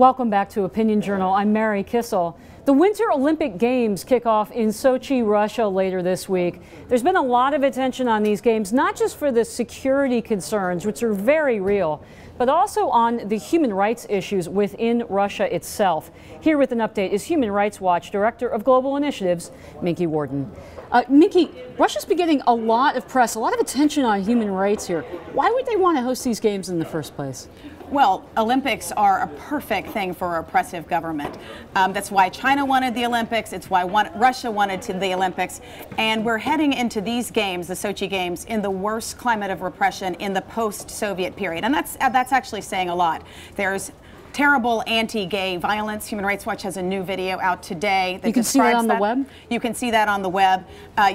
Welcome back to Opinion Journal. I'm Mary Kissel. The Winter Olympic Games kick off in Sochi, Russia later this week. There's been a lot of attention on these games, not just for the security concerns, which are very real, but also on the human rights issues within Russia itself. Here with an update is Human Rights Watch Director of Global Initiatives, Minky Worden. Minky, Russia's been getting a lot of press, a lot of attention on human rights here. Why would they want to host these games in the first place? Well, Olympics are a perfect thing for a repressive government. That's why China wanted the Olympics. It's why Russia wanted the Olympics. And we're heading into these games, the Sochi Games, in the worst climate of repression in the post-Soviet period. And that's actually saying a lot. There's terrible anti-gay violence. Human Rights Watch has a new video out today that you can see that on the web? You can see that on the web.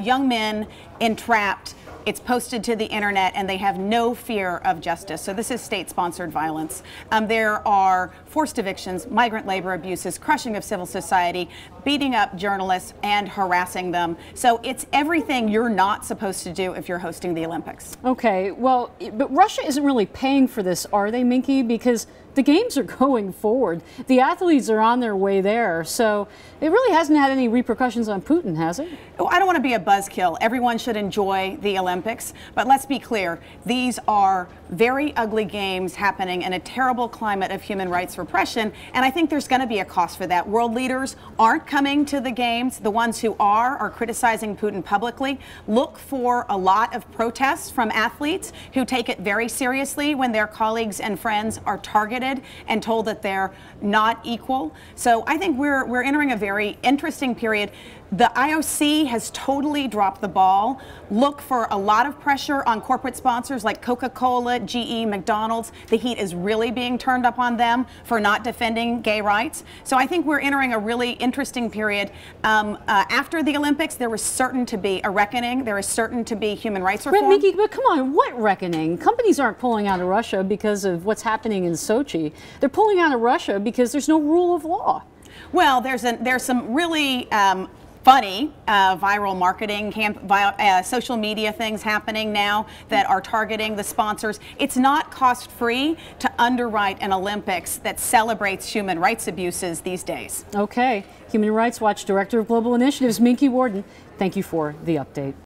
Young men entrapped. It's posted to the internet, and they have no fear of justice. So this is state-sponsored violence. There are forced evictions, migrant labor abuses, crushing of civil society, beating up journalists, and harassing them. So it's everything you're not supposed to do if you're hosting the Olympics. Okay, well, but Russia isn't really paying for this, are they, Minky? Because the games are going forward. The athletes are on their way there. So it really hasn't had any repercussions on Putin, has it? Oh, I don't want to be a buzzkill. Everyone should enjoy the Olympics. But let's be clear. These are very ugly games happening in a terrible climate of human rights repression. And I think there's going to be a cost for that. World leaders aren't coming to the games. The ones who are criticizing Putin publicly. Look for a lot of protests from athletes who take it very seriously when their colleagues and friends are targeted and told that they're not equal. So I think we're entering a very interesting period. The IOC has totally dropped the ball. Look for a lot of pressure on corporate sponsors like Coca-Cola, GE, McDonald's. The heat is really being turned up on them for not defending gay rights. So I think we're entering a really interesting period. After the Olympics, there was certain to be a reckoning. There is certain to be human rights reform. Minky, but come on, what reckoning? Companies aren't pulling out of Russia because of what's happening in Sochi. They're pulling out of Russia because there's no rule of law. Well, there's some really funny viral marketing, social media things happening now that are targeting the sponsors. It's not cost-free to underwrite an Olympics that celebrates human rights abuses these days. Okay. Human Rights Watch Director of Global Initiatives, Minky Worden, thank you for the update.